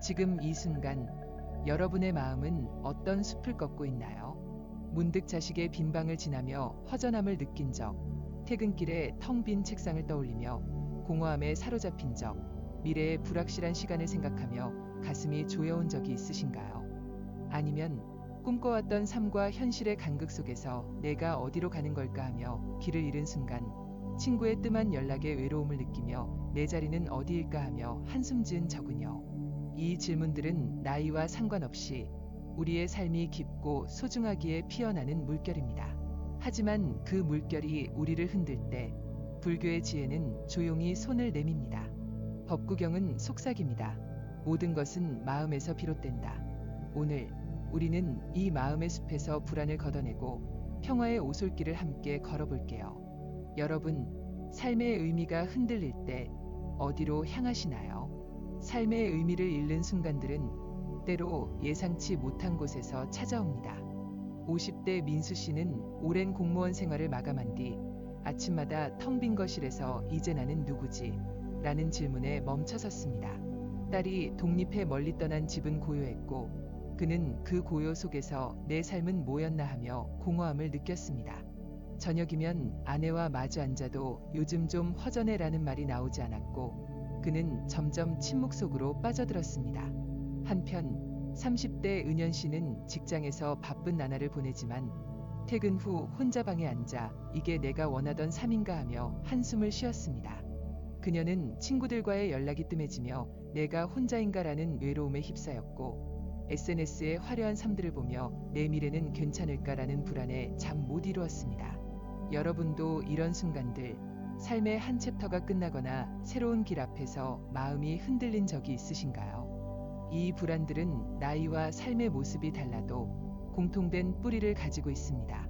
지금 이 순간 여러분의 마음은 어떤 숲을 걷고 있나요? 문득 자식의 빈 방을 지나며 허전함을 느낀 적, 퇴근길에 텅 빈 책상을 떠올리며 공허함에 사로잡힌 적, 미래의 불확실한 시간을 생각하며 가슴이 조여온 적이 있으신가요? 아니면 꿈꿔왔던 삶과 현실의 간극 속에서 내가 어디로 가는 걸까 하며 길을 잃은 순간, 친구의 뜸한 연락에 외로움을 느끼며 내 자리는 어디일까 하며 한숨 지은 적은요. 이 질문들은 나이와 상관없이 우리의 삶이 깊고 소중하기에 피어나는 물결입니다. 하지만 그 물결이 우리를 흔들 때 불교의 지혜는 조용히 손을 내밉니다. 법구경은 속삭입니다. 모든 것은 마음에서 비롯된다. 오늘 우리는 이 마음의 숲에서 불안을 걷어내고 평화의 오솔길을 함께 걸어볼게요. 여러분, 삶의 의미가 흔들릴 때 어디로 향하시나요? 삶의 의미를 잃는 순간들은 때로 예상치 못한 곳에서 찾아옵니다. 50대 민수 씨는 오랜 공무원 생활을 마감한 뒤 아침마다 텅 빈 거실에서 이제 나는 누구지? 라는 질문에 멈춰섰습니다. 딸이 독립해 멀리 떠난 집은 고요했고 그는 그 고요 속에서 내 삶은 뭐였나 하며 공허함을 느꼈습니다. 저녁이면 아내와 마주 앉아도 요즘 좀 허전해라는 말이 나오지 않았고 그는 점점 침묵 속으로 빠져들었습니다. 한편 30대 은연 씨는 직장에서 바쁜 나날을 보내지만 퇴근 후 혼자 방에 앉아 이게 내가 원하던 삶인가 하며 한숨을 쉬었습니다. 그녀는 친구들과의 연락이 뜸해지며 내가 혼자인가라는 외로움에 휩싸였고 SNS의 화려한 삶들을 보며 내 미래는 괜찮을까라는 불안에 잠 못 이루었습니다. 여러분도 이런 순간들, 삶의 한 챕터가 끝나거나 새로운 길 앞에서 마음이 흔들린 적이 있으신가요? 이 불안들은 나이와 삶의 모습이 달라도 공통된 뿌리를 가지고 있습니다.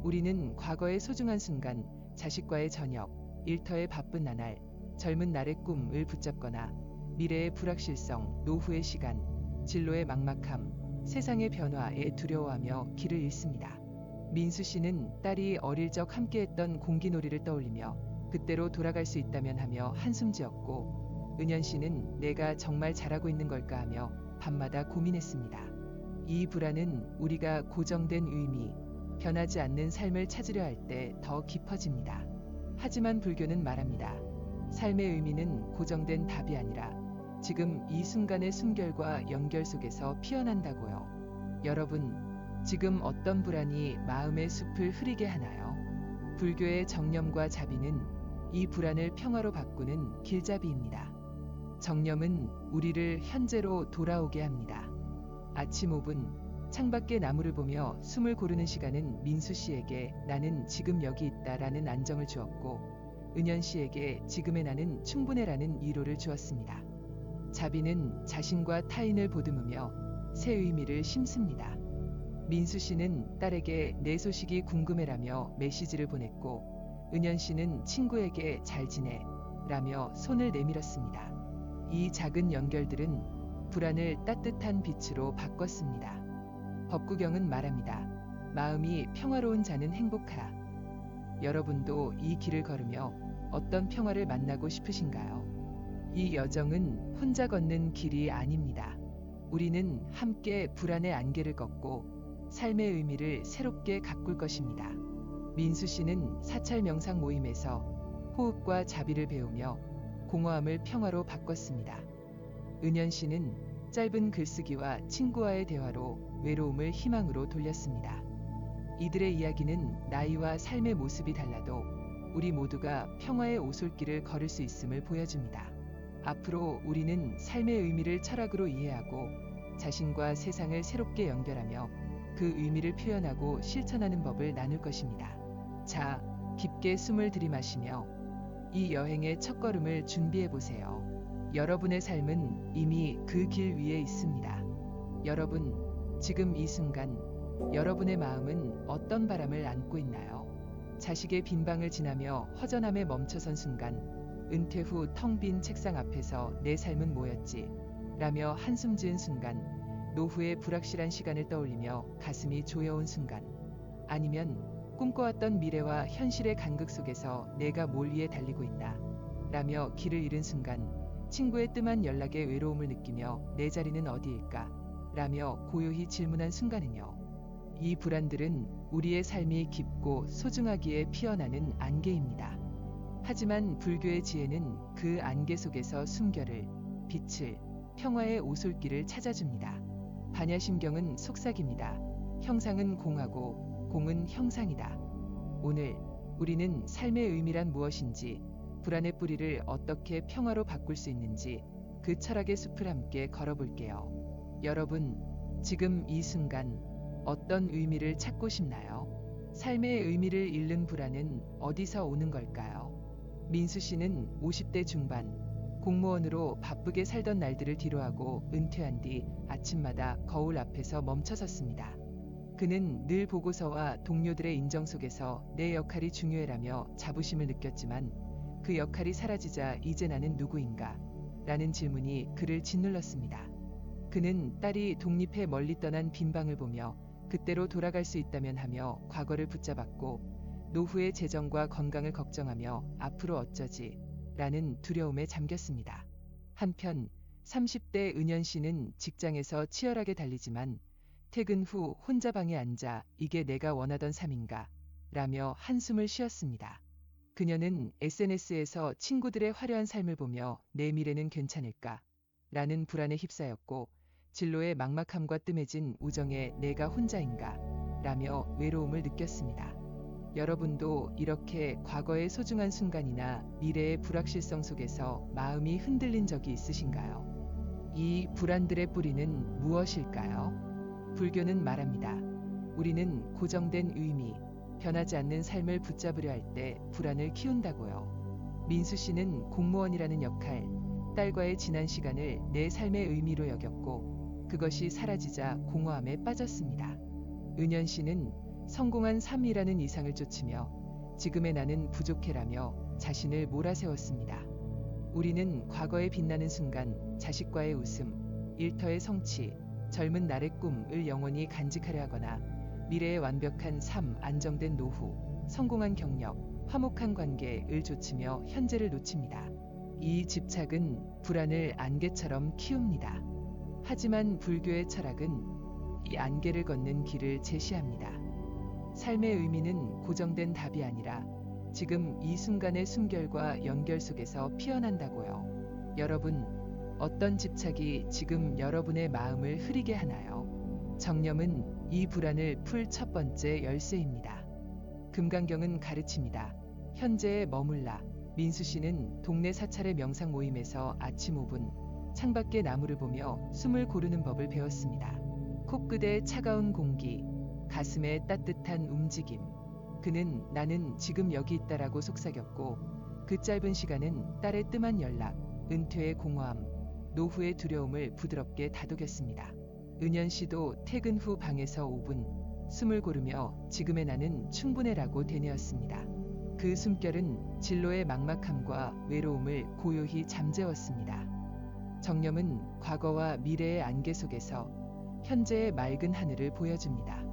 우리는 과거의 소중한 순간, 자식과의 저녁, 일터의 바쁜 나날, 젊은 날의 꿈을 붙잡거나 미래의 불확실성, 노후의 시간, 진로의 막막함, 세상의 변화에 두려워하며 길을 잃습니다. 민수 씨는 딸이 어릴 적 함께했던 공기놀이를 떠올리며 그때로 돌아갈 수 있다면 하며 한숨 지었고 은연 씨는 내가 정말 잘하고 있는 걸까 하며 밤마다 고민했습니다. 이 불안은 우리가 고정된 의미, 변하지 않는 삶을 찾으려 할 때 더 깊어집니다. 하지만 불교는 말합니다. 삶의 의미는 고정된 답이 아니라 지금 이 순간의 순결과 연결 속에서 피어난다고요. 여러분, 지금 어떤 불안이 마음의 숲을 흐리게 하나요? 불교의 정념과 자비는 이 불안을 평화로 바꾸는 길잡이입니다. 정념은 우리를 현재로 돌아오게 합니다. 아침 5분, 창밖의 나무를 보며 숨을 고르는 시간은 민수 씨에게 나는 지금 여기 있다라는 안정을 주었고 은연 씨에게 지금의 나는 충분해라는 위로를 주었습니다. 자비는 자신과 타인을 보듬으며 새 의미를 심습니다. 민수 씨는 딸에게 내 소식이 궁금해라며 메시지를 보냈고 은연 씨는 친구에게 잘 지내 라며 손을 내밀었습니다. 이 작은 연결들은 불안을 따뜻한 빛으로 바꿨습니다. 법구경은 말합니다. 마음이 평화로운 자는 행복하라. 여러분도 이 길을 걸으며 어떤 평화를 만나고 싶으신가요? 이 여정은 혼자 걷는 길이 아닙니다. 우리는 함께 불안의 안개를 걷고 삶의 의미를 새롭게 가꿀 것입니다. 민수 씨는 사찰 명상 모임에서 호흡과 자비를 배우며 공허함을 평화로 바꿨습니다. 은연 씨는 짧은 글쓰기와 친구와의 대화로 외로움을 희망으로 돌렸습니다. 이들의 이야기는 나이와 삶의 모습이 달라도 우리 모두가 평화의 오솔길을 걸을 수 있음을 보여줍니다. 앞으로 우리는 삶의 의미를 철학으로 이해하고 자신과 세상을 새롭게 연결하며 그 의미를 표현하고 실천하는 법을 나눌 것입니다. 자, 깊게 숨을 들이마시며 이 여행의 첫걸음을 준비해보세요. 여러분의 삶은 이미 그 길 위에 있습니다. 여러분, 지금 이 순간 여러분의 마음은 어떤 바람을 안고 있나요? 자식의 빈 방을 지나며 허전함에 멈춰선 순간, 은퇴 후 텅 빈 책상 앞에서 내 삶은 뭐였지? 라며 한숨 지은 순간, 노후의 불확실한 시간을 떠올리며 가슴이 조여온 순간, 아니면 꿈꿔왔던 미래와 현실의 간극 속에서 내가 뭘 위해 달리고 있나? 라며 길을 잃은 순간, 친구의 뜸한 연락에 외로움을 느끼며 내 자리는 어디일까? 라며 고요히 질문한 순간은요. 이 불안들은 우리의 삶이 깊고 소중하기에 피어나는 안개입니다. 하지만 불교의 지혜는 그 안개 속에서 숨결을, 빛을, 평화의 오솔길을 찾아줍니다. 반야심경은 속삭입니다. 형상은 공하고 공은 형상이다. 오늘 우리는 삶의 의미란 무엇인지, 불안의 뿌리를 어떻게 평화로 바꿀 수 있는지 그 철학의 숲을 함께 걸어볼게요. 여러분, 지금 이 순간 어떤 의미를 찾고 싶나요? 삶의 의미를 잃는 불안은 어디서 오는 걸까요? 민수 씨는 50대 중반, 공무원으로 바쁘게 살던 날들을 뒤로하고 은퇴한 뒤 아침마다 거울 앞에서 멈춰섰습니다. 그는 늘 보고서와 동료들의 인정 속에서 내 역할이 중요해라며 자부심을 느꼈지만 그 역할이 사라지자 이제 나는 누구인가? 라는 질문이 그를 짓눌렀습니다. 그는 딸이 독립해 멀리 떠난 빈 방을 보며 그때로 돌아갈 수 있다면 하며 과거를 붙잡았고 노후의 재정과 건강을 걱정하며 앞으로 어쩌지? 라는 두려움에 잠겼습니다. 한편 30대 은연 씨는 직장에서 치열하게 달리지만 퇴근 후 혼자 방에 앉아 이게 내가 원하던 삶인가? 라며 한숨을 쉬었습니다. 그녀는 SNS에서 친구들의 화려한 삶을 보며 내 미래는 괜찮을까? 라는 불안에 휩싸였고 진로의 막막함과 뜸해진 우정에 내가 혼자인가? 라며 외로움을 느꼈습니다. 여러분도 이렇게 과거의 소중한 순간이나 미래의 불확실성 속에서 마음이 흔들린 적이 있으신가요? 이 불안들의 뿌리는 무엇일까요? 불교는 말합니다. 우리는 고정된 의미, 변하지 않는 삶을 붙잡으려 할 때 불안을 키운다고요. 민수 씨는 공무원이라는 역할, 딸과의 지난 시간을 내 삶의 의미로 여겼고 그것이 사라지자 공허함에 빠졌습니다. 은연 씨는 성공한 삶이라는 이상을 쫓으며 지금의 나는 부족해라며 자신을 몰아세웠습니다. 우리는 과거의 빛나는 순간, 자식과의 웃음, 일터의 성취, 젊은 날의 꿈을 영원히 간직하려 하거나 미래의 완벽한 삶, 안정된 노후, 성공한 경력, 화목한 관계를 좇으며 현재를 놓칩니다. 이 집착은 불안을 안개처럼 키웁니다. 하지만 불교의 철학은 이 안개를 걷는 길을 제시합니다. 삶의 의미는 고정된 답이 아니라 지금 이 순간의 숨결과 연결 속에서 피어난다고요. 여러분, 어떤 집착이 지금 여러분의 마음을 흐리게 하나요? 정념은 이 불안을 풀 첫 번째 열쇠입니다. 금강경은 가르칩니다. 현재에 머물라. 민수 씨는 동네 사찰의 명상 모임에서 아침 5분 창밖의 나무를 보며 숨을 고르는 법을 배웠습니다. 코끝에 차가운 공기, 가슴에 따뜻한 움직임. 그는 나는 지금 여기 있다라고 속삭였고 그 짧은 시간은 딸의 뜸한 연락, 은퇴의 공허함, 노후의 두려움을 부드럽게 다독였습니다. 은연 씨도 퇴근 후 방에서 5분 숨을 고르며 지금의 나는 충분해라고 되뇌었습니다. 그 숨결은 진로의 막막함과 외로움을 고요히 잠재웠습니다. 정념은 과거와 미래의 안개 속에서 현재의 맑은 하늘을 보여줍니다.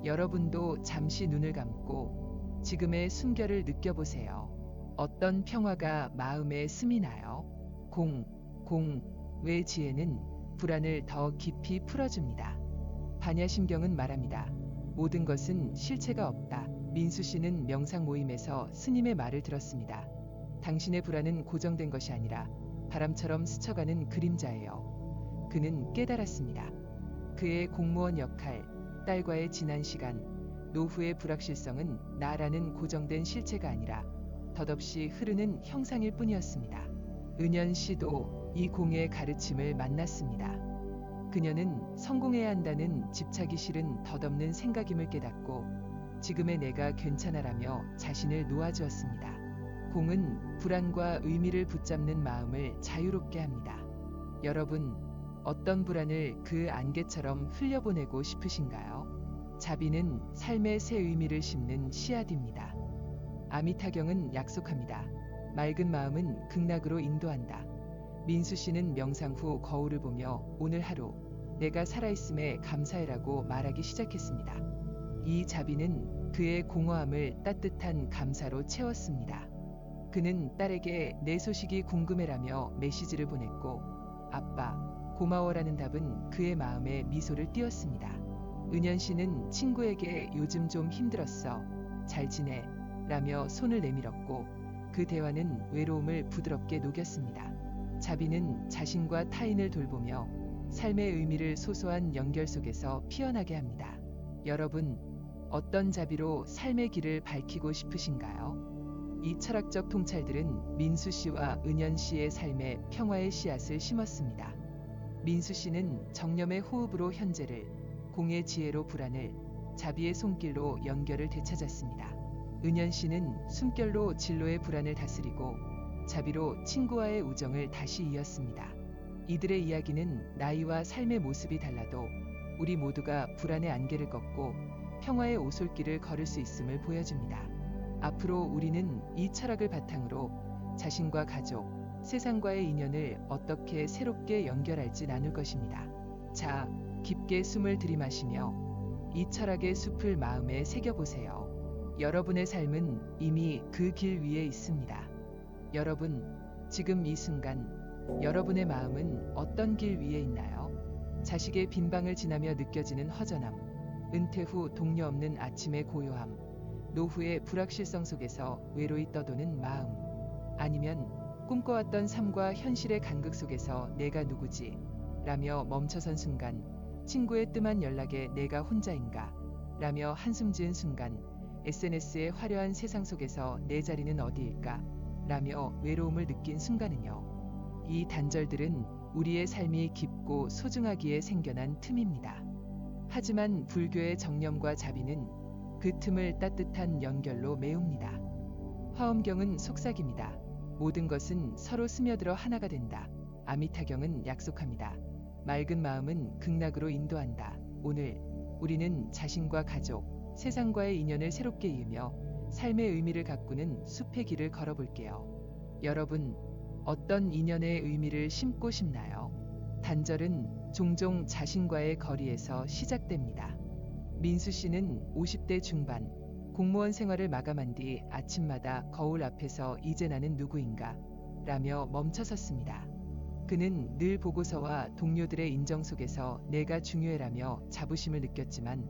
여러분도 잠시 눈을 감고 지금의 숨결을 느껴보세요. 어떤 평화가 마음에 스미나요? 공의 지혜는 불안을 더 깊이 풀어줍니다. 반야심경은 말합니다. 모든 것은 실체가 없다. 민수 씨는 명상 모임에서 스님의 말을 들었습니다. 당신의 불안은 고정된 것이 아니라 바람처럼 스쳐가는 그림자예요. 그는 깨달았습니다. 그의 공무원 역할, 딸과의 지난 시간, 노후의 불확실성은 나라는 고정된 실체가 아니라 덧없이 흐르는 형상일 뿐이었습니다. 은연 씨도 이 공의 가르침을 만났습니다. 그녀는 성공해야 한다는 집착이 실은 덧없는 생각임을 깨닫고 지금의 내가 괜찮아라며 자신을 놓아주었습니다. 공은 불안과 의미를 붙잡는 마음을 자유롭게 합니다. 여러분, 어떤 불안을 그 안개처럼 흘려보내고 싶으신가요? 자비는 삶의 새 의미를 심는 씨앗입니다. 아미타경은 약속합니다. 맑은 마음은 극락으로 인도한다. 민수 씨는 명상 후 거울을 보며 오늘 하루 내가 살아있음에 감사해라고 말하기 시작했습니다. 이 자비는 그의 공허함을 따뜻한 감사로 채웠습니다. 그는 딸에게 내 소식이 궁금해라며 메시지를 보냈고 아빠, 고마워라는 답은 그의 마음에 미소를 띄웠습니다. 은연 씨는 친구에게 요즘 좀 힘들었어. 잘 지내? 라며 손을 내밀었고 그 대화는 외로움을 부드럽게 녹였습니다. 자비는 자신과 타인을 돌보며 삶의 의미를 소소한 연결 속에서 피어나게 합니다. 여러분, 어떤 자비로 삶의 길을 밝히고 싶으신가요? 이 철학적 통찰들은 민수 씨와 은연 씨의 삶에 평화의 씨앗을 심었습니다. 민수 씨는 정념의 호흡으로 현재를, 공의 지혜로 불안을, 자비의 손길로 연결을 되찾았습니다. 은연 씨는 숨결로 진로의 불안을 다스리고 자비로 친구와의 우정을 다시 이었습니다. 이들의 이야기는 나이와 삶의 모습이 달라도 우리 모두가 불안의 안개를 꺾고 평화의 오솔길을 걸을 수 있음을 보여줍니다. 앞으로 우리는 이 철학을 바탕으로 자신과 가족, 세상과의 인연을 어떻게 새롭게 연결할지 나눌 것입니다. 자, 깊게 숨을 들이마시며 이 철학의 숲을 마음에 새겨보세요. 여러분의 삶은 이미 그 길 위에 있습니다. 여러분, 지금 이 순간 여러분의 마음은 어떤 길 위에 있나요? 자식의 빈방을 지나며 느껴지는 허전함, 은퇴 후 동료 없는 아침의 고요함, 노후의 불확실성 속에서 외로이 떠도는 마음, 아니면 꿈꿔왔던 삶과 현실의 간극 속에서 내가 누구지? 라며 멈춰선 순간, 친구의 뜸한 연락에 내가 혼자인가? 라며 한숨 지은 순간, SNS의 화려한 세상 속에서 내 자리는 어디일까? 라며 외로움을 느낀 순간은요. 이 단절들은 우리의 삶이 깊고 소중하기에 생겨난 틈입니다. 하지만 불교의 정념과 자비는 그 틈을 따뜻한 연결로 메웁니다. 화엄경은 속삭입니다. 모든 것은 서로 스며들어 하나가 된다. 아미타경은 약속합니다. 맑은 마음은 극락으로 인도한다. 오늘 우리는 자신과 가족, 세상과의 인연을 새롭게 이으며 삶의 의미를 가꾸는 숲의 길을 걸어볼게요. 여러분, 어떤 인연의 의미를 심고 싶나요? 단절은 종종 자신과의 거리에서 시작됩니다. 민수 씨는 50대 중반, 공무원 생활을 마감한 뒤 아침마다 거울 앞에서 이제 나는 누구인가? 라며 멈춰섰습니다. 그는 늘 보고서와 동료들의 인정 속에서 내가 중요해라며 자부심을 느꼈지만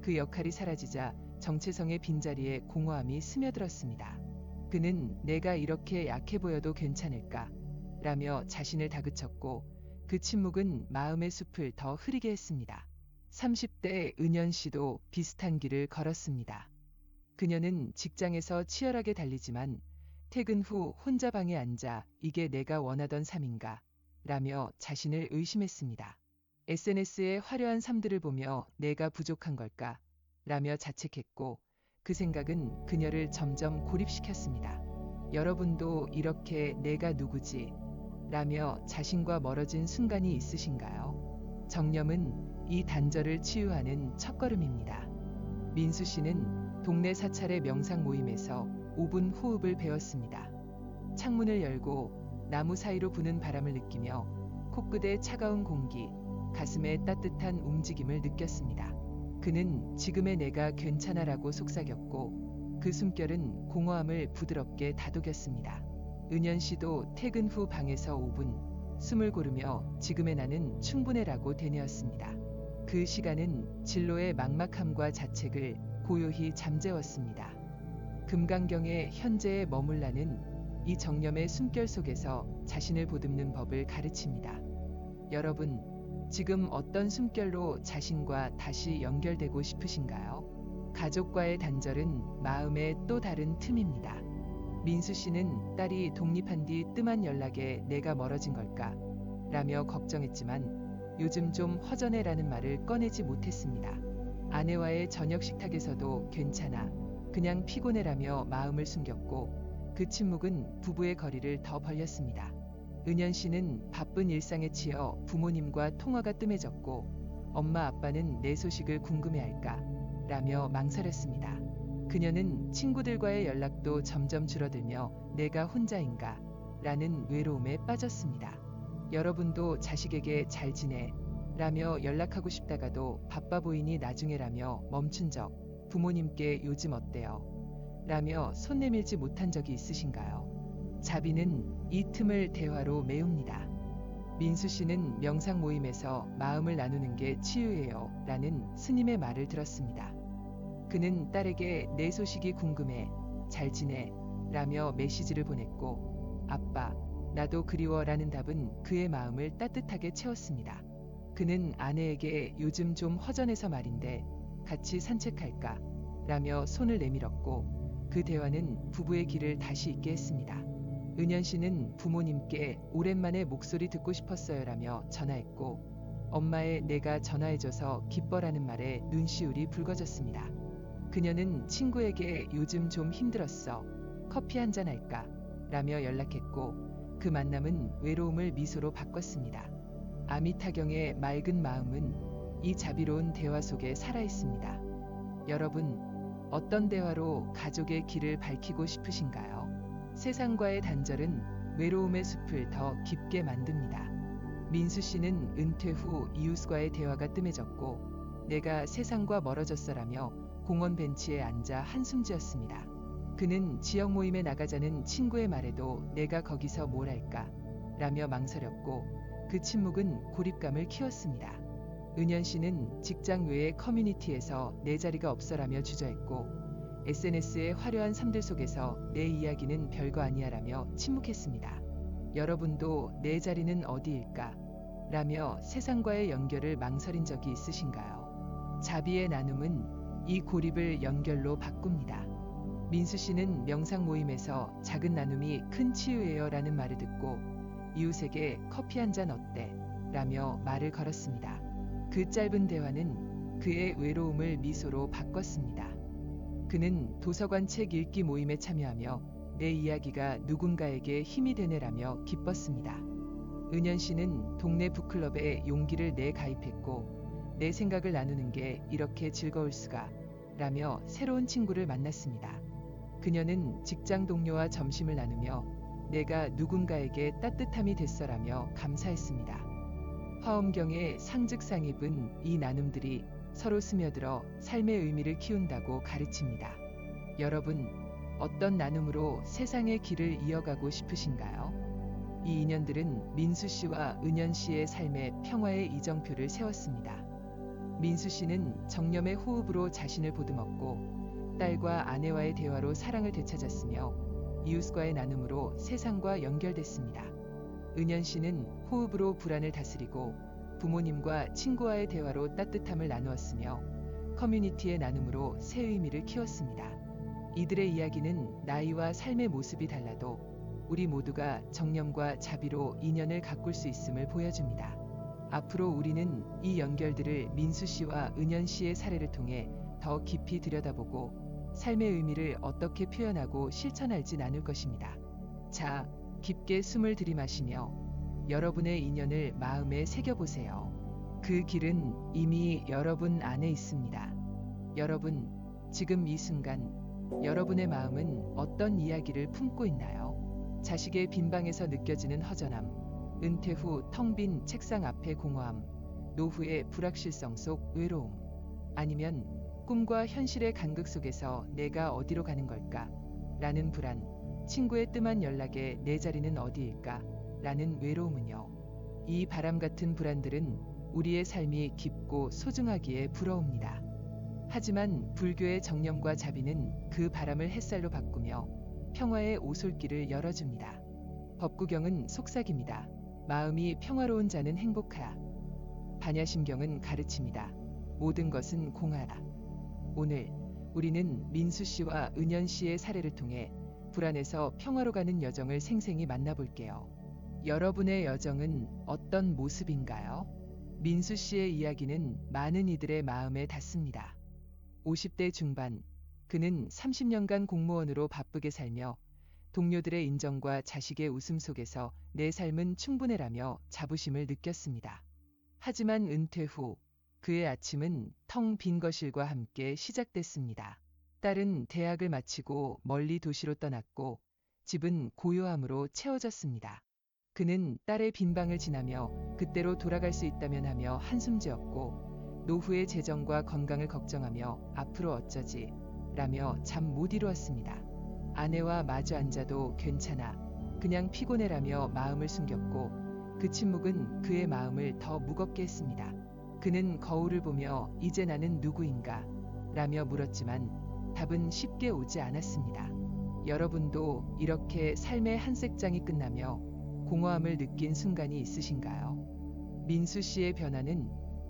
그 역할이 사라지자 정체성의 빈자리에 공허함이 스며들었습니다. 그는 내가 이렇게 약해 보여도 괜찮을까? 라며 자신을 다그쳤고 그 침묵은 마음의 숲을 더 흐리게 했습니다. 30대 은연 씨도 비슷한 길을 걸었습니다. 그녀는 직장에서 치열하게 달리지만 퇴근 후 혼자 방에 앉아 이게 내가 원하던 삶인가? 라며 자신을 의심했습니다. SNS의 화려한 삶들을 보며 내가 부족한 걸까? 라며 자책했고 그 생각은 그녀를 점점 고립시켰습니다. 여러분도 이렇게 내가 누구지? 라며 자신과 멀어진 순간이 있으신가요? 정념은 이 단절을 치유하는 첫걸음입니다. 민수 씨는 동네 사찰의 명상 모임에서 5분 호흡을 배웠습니다. 창문을 열고 나무 사이로 부는 바람을 느끼며 코끝의 차가운 공기, 가슴의 따뜻한 움직임을 느꼈습니다. 그는 지금의 내가 괜찮아라고 속삭였고 그 숨결은 공허함을 부드럽게 다독였습니다. 은연 씨도 퇴근 후 방에서 5분 숨을 고르며 지금의 나는 충분해라고 되뇌었습니다. 그 시간은 진로의 막막함과 자책을 고요히 잠재웠습니다. 금강경의 현재에 머물라는 이 정념의 숨결 속에서 자신을 보듬는 법을 가르칩니다. 여러분, 지금 어떤 숨결로 자신과 다시 연결되고 싶으신가요? 가족과의 단절은 마음의 또 다른 틈입니다. 민수 씨는 딸이 독립한 뒤 뜸한 연락에 내가 멀어진 걸까? 라며 걱정했지만 요즘 좀 허전해라는 말을 꺼내지 못했습니다. 아내와의 저녁 식탁에서도 괜찮아, 그냥 피곤해라며 마음을 숨겼고 그 침묵은 부부의 거리를 더 벌렸습니다. 은연 씨는 바쁜 일상에 치여 부모님과 통화가 뜸해졌고 엄마 아빠는 내 소식을 궁금해할까? 라며 망설였습니다. 그녀는 친구들과의 연락도 점점 줄어들며 내가 혼자인가? 라는 외로움에 빠졌습니다. 여러분도 자식에게 잘 지내? 라며 연락하고 싶다가도 바빠 보이니 나중에라며 멈춘 적, 부모님께 요즘 어때요? 라며 손 내밀지 못한 적이 있으신가요? 자비는 이 틈을 대화로 메웁니다. 민수 씨는 명상 모임에서 마음을 나누는 게 치유예요 라는 스님의 말을 들었습니다. 그는 딸에게 내 소식이 궁금해, 잘 지내? 라며 메시지를 보냈고, 아빠, 나도 그리워 라는 답은 그의 마음을 따뜻하게 채웠습니다. 그는 아내에게 요즘 좀 허전해서 말인데 같이 산책할까? 라며 손을 내밀었고, 그 대화는 부부의 길을 다시 잇게 했습니다. 은연 씨는 부모님께 오랜만에 목소리 듣고 싶었어요 라며 전화했고, 엄마의 내가 전화해줘서 기뻐라는 말에 눈시울이 붉어졌습니다. 그녀는 친구에게 요즘 좀 힘들었어. 커피 한잔 할까? 라며 연락했고, 그 만남은 외로움을 미소로 바꿨습니다. 아미타경의 맑은 마음은 이 자비로운 대화 속에 살아있습니다. 여러분, 어떤 대화로 가족의 길을 밝히고 싶으신가요? 세상과의 단절은 외로움의 숲을 더 깊게 만듭니다. 민수 씨는 은퇴 후 이웃과의 대화가 뜸해졌고, 내가 세상과 멀어졌어라며 공원 벤치에 앉아 한숨 지었습니다. 그는 지역 모임에 나가자는 친구의 말에도 내가 거기서 뭘 할까? 라며 망설였고, 그 침묵은 고립감을 키웠습니다. 은연 씨는 직장 외의 커뮤니티에서 내 자리가 없어라며 주저했고, SNS의 화려한 삶들 속에서 내 이야기는 별거 아니야라며 침묵했습니다. 여러분도 내 자리는 어디일까? 라며 세상과의 연결을 망설인 적이 있으신가요? 자비의 나눔은 이 고립을 연결로 바꿉니다. 민수 씨는 명상 모임에서 작은 나눔이 큰 치유예요 라는 말을 듣고 이웃에게 커피 한잔 어때? 라며 말을 걸었습니다. 그 짧은 대화는 그의 외로움을 미소로 바꿨습니다. 그는 도서관 책 읽기 모임에 참여하며 내 이야기가 누군가에게 힘이 되네라며 기뻤습니다. 은연 씨는 동네 북클럽에 용기를 내 가입했고, 내 생각을 나누는 게 이렇게 즐거울 수가 라며 새로운 친구를 만났습니다. 그녀는 직장 동료와 점심을 나누며 내가 누군가에게 따뜻함이 됐어라며 감사했습니다. 화엄경의 상즉상입은 이 나눔들이 서로 스며들어 삶의 의미를 키운다고 가르칩니다. 여러분, 어떤 나눔으로 세상의 길을 이어가고 싶으신가요? 이 인연들은 민수 씨와 은연 씨의 삶에 평화의 이정표를 세웠습니다. 민수 씨는 정념의 호흡으로 자신을 보듬었고, 딸과 아내와의 대화로 사랑을 되찾았으며, 이웃과의 나눔으로 세상과 연결됐습니다. 은연 씨는 호흡으로 불안을 다스리고, 부모님과 친구와의 대화로 따뜻함을 나누었으며, 커뮤니티의 나눔으로 새 의미를 키웠습니다. 이들의 이야기는 나이와 삶의 모습이 달라도 우리 모두가 정념과 자비로 인연을 가꿀 수 있음을 보여줍니다. 앞으로 우리는 이 연결들을 민수 씨와 은연 씨의 사례를 통해 더 깊이 들여다보고 삶의 의미를 어떻게 표현하고 실천할지 나눌 것입니다. 자, 깊게 숨을 들이마시며 여러분의 인연을 마음에 새겨보세요. 그 길은 이미 여러분 안에 있습니다. 여러분, 지금 이 순간 여러분의 마음은 어떤 이야기를 품고 있나요? 자식의 빈방에서 느껴지는 허전함, 은퇴 후 텅 빈 책상 앞의 공허함, 노후의 불확실성 속 외로움, 아니면 꿈과 현실의 간극 속에서 내가 어디로 가는 걸까? 라는 불안, 친구의 뜸한 연락에 내 자리는 어디일까? 라는 외로움은요. 이 바람 같은 불안들은 우리의 삶이 깊고 소중하기에 부러웁니다. 하지만 불교의 정념과 자비는 그 바람을 햇살로 바꾸며 평화의 오솔길을 열어줍니다. 법구경은 속삭입니다. 마음이 평화로운 자는 행복하라. 반야심경은 가르칩니다. 모든 것은 공하라. 오늘 우리는 민수 씨와 은연 씨의 사례를 통해 불안에서 평화로 가는 여정을 생생히 만나볼게요. 여러분의 여정은 어떤 모습인가요? 민수 씨의 이야기는 많은 이들의 마음에 닿습니다. 50대 중반, 그는 30년간 공무원으로 바쁘게 살며 동료들의 인정과 자식의 웃음 속에서 내 삶은 충분해라며 자부심을 느꼈습니다. 하지만 은퇴 후 그의 아침은 텅 빈 거실과 함께 시작됐습니다. 딸은 대학을 마치고 멀리 도시로 떠났고 집은 고요함으로 채워졌습니다. 그는 딸의 빈방을 지나며 그때로 돌아갈 수 있다면 하며 한숨 지었고 노후의 재정과 건강을 걱정하며 앞으로 어쩌지? 라며 잠 못 이루었습니다. 아내와 마주 앉아도 괜찮아. 그냥 피곤해라며 마음을 숨겼고 그 침묵은 그의 마음을 더 무겁게 했습니다. 그는 거울을 보며 이제 나는 누구인가? 라며 물었지만 답은 쉽게 오지 않았습니다. 여러분도 이렇게 삶의 한 색장이 끝나며 공허함을 느낀 순간이 있으신가요? 민수 씨의 변화는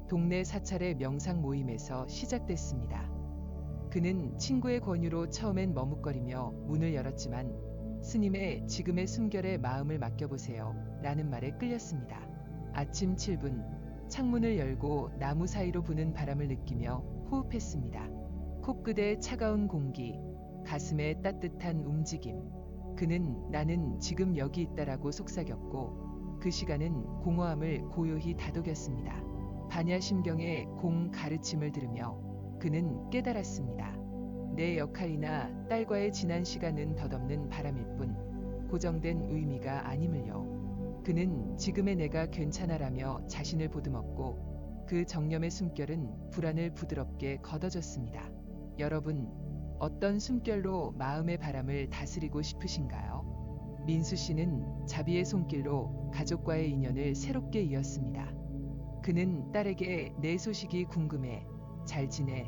동네 사찰의 명상 모임에서 시작됐습니다. 그는 친구의 권유로 처음엔 머뭇거리며 문을 열었지만 스님의 지금의 숨결에 마음을 맡겨보세요 라는 말에 끌렸습니다. 아침 7분 창문을 열고 나무 사이로 부는 바람을 느끼며 호흡했습니다. 코끝에 차가운 공기, 가슴에 따뜻한 움직임. 그는 나는 지금 여기 있다라고 속삭였고 그 시간은 공허함을 고요히 다독였습니다. 반야심경의 공 가르침을 들으며 그는 깨달았습니다. 내 역할이나 딸과의 지난 시간은 덧없는 바람일 뿐 고정된 의미가 아님을요. 그는 지금의 내가 괜찮아라며 자신을 보듬었고 그 정념의 숨결은 불안을 부드럽게 걷어줬습니다. 여러분, 어떤 숨결로 마음의 바람을 다스리고 싶으신가요? 민수 씨는 자비의 손길로 가족과의 인연을 새롭게 이었습니다. 그는 딸에게 내 소식이 궁금해, 잘 지내?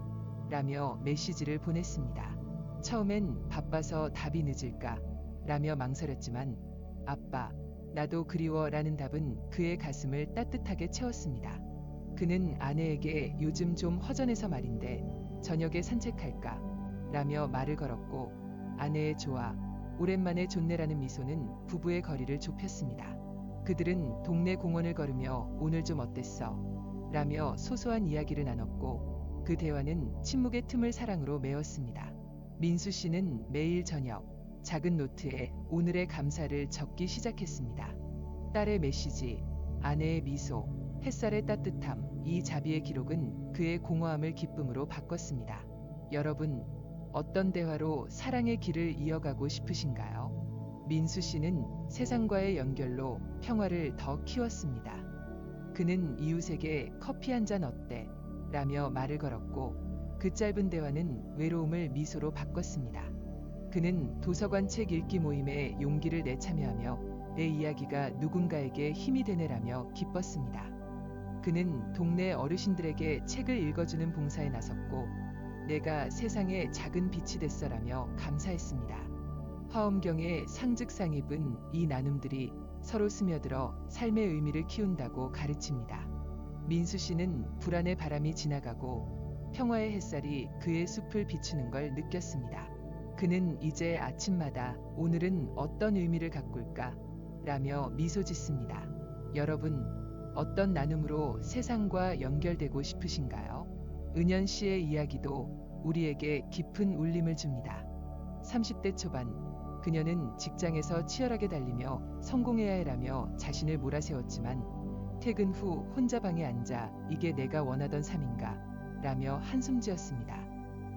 라며 메시지를 보냈습니다. 처음엔 바빠서 답이 늦을까? 라며 망설였지만 아빠, 나도 그리워 라는 답은 그의 가슴을 따뜻하게 채웠습니다. 그는 아내에게 요즘 좀 허전해서 말인데 저녁에 산책할까? 라며 말을 걸었고 아내의 좋아, 오랜만에 좋네라는 미소는 부부의 거리를 좁혔습니다. 그들은 동네 공원을 걸으며 오늘 좀 어땠어? 라며 소소한 이야기를 나눴고 그 대화는 침묵의 틈을 사랑으로 메웠습니다. 민수 씨는 매일 저녁 작은 노트에 오늘의 감사를 적기 시작했습니다. 딸의 메시지, 아내의 미소, 햇살의 따뜻함, 이 자비의 기록은 그의 공허함을 기쁨으로 바꿨습니다. 여러분, 어떤 대화로 사랑의 길을 이어가고 싶으신가요? 민수 씨는 세상과의 연결로 평화를 더 키웠습니다. 그는 이웃에게 커피 한 잔 어때? 라며 말을 걸었고 그 짧은 대화는 외로움을 미소로 바꿨습니다. 그는 도서관 책 읽기 모임에 용기를 내 참여하며 내 이야기가 누군가에게 힘이 되네라며 기뻤습니다. 그는 동네 어르신들에게 책을 읽어주는 봉사에 나섰고 내가 세상에 작은 빛이 됐어라며 감사했습니다. 화엄경의 상즉상입은 이 나눔들이 서로 스며들어 삶의 의미를 키운다고 가르칩니다. 민수 씨는 불안의 바람이 지나가고 평화의 햇살이 그의 숲을 비추는 걸 느꼈습니다. 그는 이제 아침마다 오늘은 어떤 의미를 가꿀까? 라며 미소 짓습니다. 여러분, 어떤 나눔으로 세상과 연결되고 싶으신가요? 은연 씨의 이야기도 우리에게 깊은 울림을 줍니다. 30대 초반, 그녀는 직장에서 치열하게 달리며 성공해야 해라며 자신을 몰아세웠지만 퇴근 후 혼자 방에 앉아 이게 내가 원하던 삶인가? 라며 한숨 지었습니다.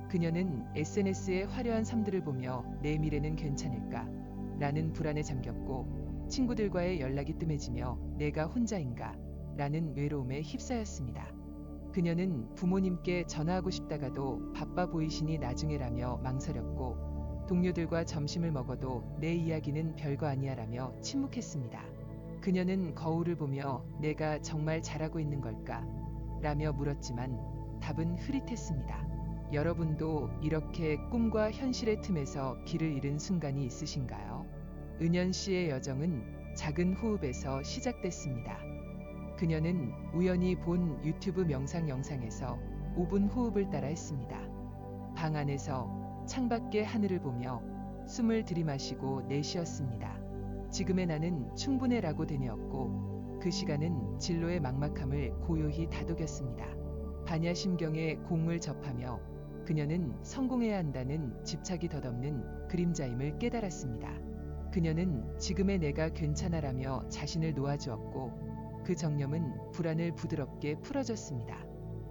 그녀는 SNS의 화려한 삶들을 보며 내 미래는 괜찮을까? 라는 불안에 잠겼고 친구들과의 연락이 뜸해지며 내가 혼자인가? 라는 외로움에 휩싸였습니다. 그녀는 부모님께 전화하고 싶다가도 바빠 보이시니 나중에라며 망설였고 동료들과 점심을 먹어도 내 이야기는 별거 아니야라며 침묵했습니다. 그녀는 거울을 보며 내가 정말 잘하고 있는 걸까? 라며 물었지만 답은 흐릿했습니다. 여러분도 이렇게 꿈과 현실의 틈에서 길을 잃은 순간이 있으신가요? 은연 씨의 여정은 작은 호흡에서 시작됐습니다. 그녀는 우연히 본 유튜브 명상 영상에서 5분 호흡을 따라 했습니다. 방 안에서 창밖의 하늘을 보며 숨을 들이마시고 내쉬었습니다. 지금의 나는 충분해라고 되뇌었고 그 시간은 진로의 막막함을 고요히 다독였습니다. 반야심경의 공을 접하며 그녀는 성공해야 한다는 집착이 덧없는 그림자임을 깨달았습니다. 그녀는 지금의 내가 괜찮아라며 자신을 놓아주었고 그 정념은 불안을 부드럽게 풀어줬습니다.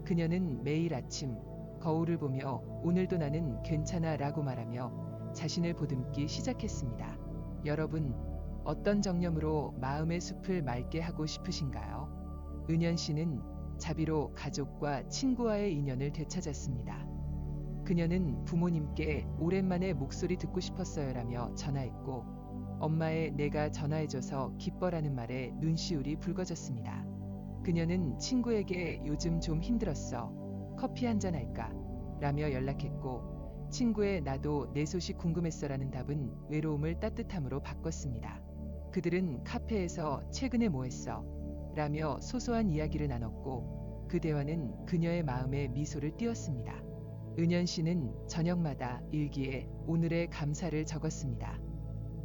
그녀는 매일 아침 거울을 보며 오늘도 나는 괜찮아라고 말하며 자신을 보듬기 시작했습니다. 여러분, 어떤 정념으로 마음의 숲을 맑게 하고 싶으신가요? 은연 씨는 자비로 가족과 친구와의 인연을 되찾았습니다. 그녀는 부모님께 오랜만에 목소리 듣고 싶었어요라며 전화했고 엄마의 내가 전화해줘서 기뻐라는 말에 눈시울이 붉어졌습니다. 그녀는 친구에게 요즘 좀 힘들었어. 커피 한잔 할까? 라며 연락했고 친구의 나도 내 소식 궁금했어라는 답은 외로움을 따뜻함으로 바꿨습니다. 그들은 카페에서 최근에 뭐 했어? 라며 소소한 이야기를 나눴고 그 대화는 그녀의 마음에 미소를 띄웠습니다. 은연 씨는 저녁마다 일기에 오늘의 감사를 적었습니다.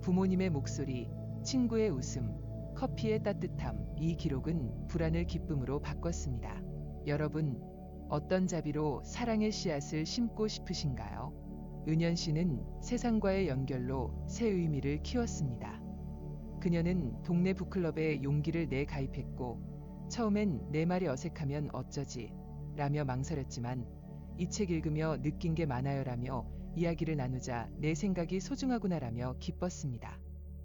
부모님의 목소리, 친구의 웃음, 커피의 따뜻함, 이 기록은 불안을 기쁨으로 바꿨습니다. 여러분, 어떤 자비로 사랑의 씨앗을 심고 싶으신가요? 은연 씨는 세상과의 연결로 새 의미를 키웠습니다. 그녀는 동네 북클럽에 용기를 내 가입했고 처음엔 내 말이 어색하면 어쩌지? 라며 망설였지만 이 책 읽으며 느낀 게 많아요라며 이야기를 나누자 내 생각이 소중하구나라며 기뻤습니다.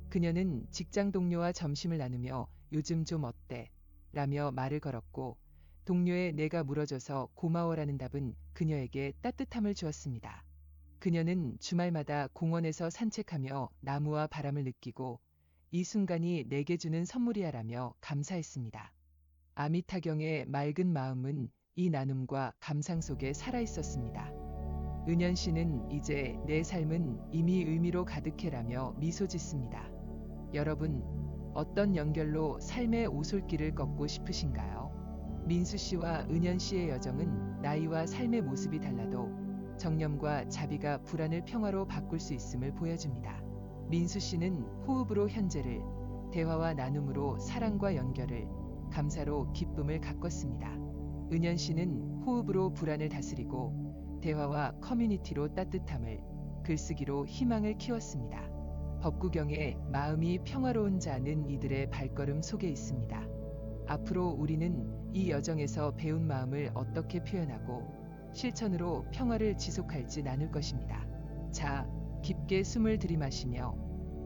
그녀는 직장 동료와 점심을 나누며 요즘 좀 어때? 라며 말을 걸었고 동료의 내가 물어줘서 고마워라는 답은 그녀에게 따뜻함을 주었습니다. 그녀는 주말마다 공원에서 산책하며 나무와 바람을 느끼고 이 순간이 내게 주는 선물이야라며 감사했습니다. 아미타경의 맑은 마음은 이 나눔과 감상 속에 살아있었습니다. 은연 씨는 이제 내 삶은 이미 의미로 가득해라며 미소 짓습니다. 여러분, 어떤 연결로 삶의 오솔길을 걷고 싶으신가요? 민수 씨와 은연 씨의 여정은 나이와 삶의 모습이 달라도 정념과 자비가 불안을 평화로 바꿀 수 있음을 보여줍니다. 민수 씨는 호흡으로 현재를, 대화와 나눔으로 사랑과 연결을, 감사로 기쁨을 가꿨습니다. 은연 씨는 호흡으로 불안을 다스리고 대화와 커뮤니티로 따뜻함을, 글쓰기로 희망을 키웠습니다. 법구경의 마음이 평화로운 자는 이들의 발걸음 속에 있습니다. 앞으로 우리는 이 여정에서 배운 마음을 어떻게 표현하고 실천으로 평화를 지속할지 나눌 것입니다. 자, 깊게 숨을 들이마시며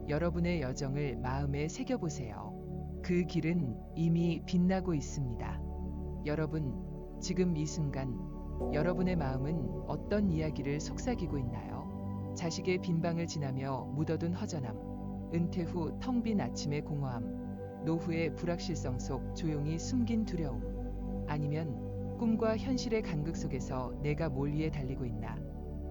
여러분의 여정을 마음에 새겨보세요. 그 길은 이미 빛나고 있습니다. 여러분, 지금 이 순간 여러분의 마음은 어떤 이야기를 속삭이고 있나요? 자식의 빈방을 지나며 묻어둔 허전함, 은퇴 후 텅 빈 아침의 공허함, 노후의 불확실성 속 조용히 숨긴 두려움, 아니면 꿈과 현실의 간극 속에서 내가 뭘 위해 달리고 있나?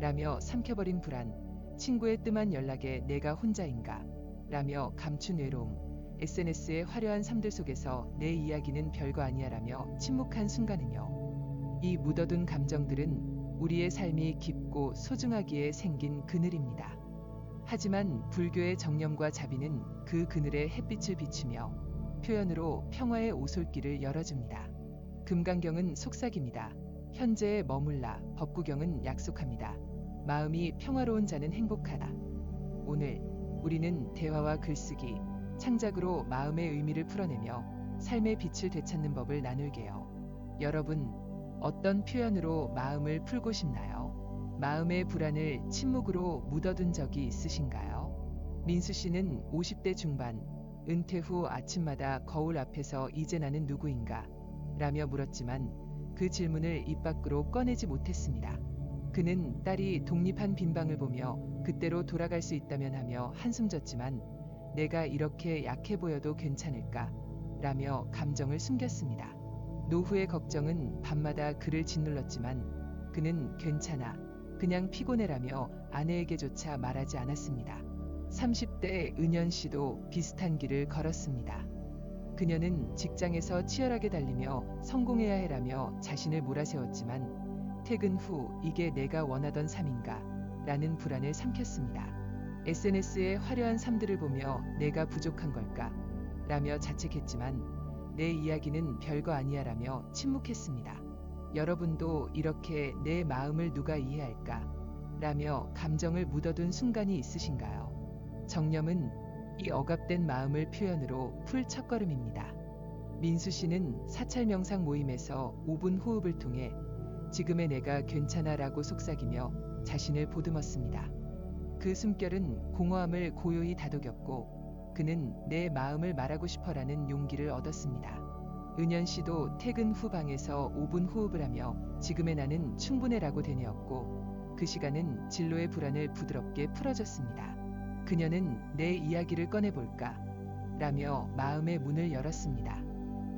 라며 삼켜버린 불안, 친구의 뜸한 연락에 내가 혼자인가? 라며 감춘 외로움, SNS의 화려한 삶들 속에서 내 이야기는 별거 아니야라며 침묵한 순간이며 이 묻어둔 감정들은 우리의 삶이 깊고 소중하기에 생긴 그늘입니다. 하지만 불교의 정념과 자비는 그 그늘에 햇빛을 비추며 표현으로 평화의 오솔길을 열어줍니다. 금강경은 속삭입니다. 현재에 머물라. 법구경은 약속합니다. 마음이 평화로운 자는 행복하다. 오늘 우리는 대화와 글쓰기, 창작으로 마음의 의미를 풀어내며 삶의 빛을 되찾는 법을 나눌게요. 여러분, 어떤 표현으로 마음을 풀고 싶나요? 마음의 불안을 침묵으로 묻어둔 적이 있으신가요? 민수 씨는 50대 중반, 은퇴 후 아침마다 거울 앞에서 이제 나는 누구인가? 라며 물었지만 그 질문을 입 밖으로 꺼내지 못했습니다. 그는 딸이 독립한 빈방을 보며 그때로 돌아갈 수 있다면 하며 한숨 졌지만 내가 이렇게 약해 보여도 괜찮을까? 라며 감정을 숨겼습니다. 노후의 걱정은 밤마다 그를 짓눌렀지만 그는 괜찮아, 그냥 피곤해라며 아내에게조차 말하지 않았습니다. 30대 은연 씨도 비슷한 길을 걸었습니다. 그녀는 직장에서 치열하게 달리며 성공해야 해라며 자신을 몰아세웠지만 퇴근 후 이게 내가 원하던 삶인가? 라는 불안을 삼켰습니다. SNS의 화려한 삶들을 보며 내가 부족한 걸까? 라며 자책했지만 내 이야기는 별거 아니야라며 침묵했습니다. 여러분도 이렇게 내 마음을 누가 이해할까? 라며 감정을 묻어둔 순간이 있으신가요? 정념은 이 억압된 마음을 표현으로 풀 첫걸음입니다. 민수 씨는 사찰 명상 모임에서 5분 호흡을 통해 지금의 내가 괜찮아라고 속삭이며 자신을 보듬었습니다. 그 숨결은 공허함을 고요히 다독였고 그는 내 마음을 말하고 싶어라는 용기를 얻었습니다. 은연 씨도 퇴근 후 방에서 5분 호흡을 하며 지금의 나는 충분해라고 되뇌었고 그 시간은 진로의 불안을 부드럽게 풀어줬습니다. 그녀는 내 이야기를 꺼내볼까? 라며 마음의 문을 열었습니다.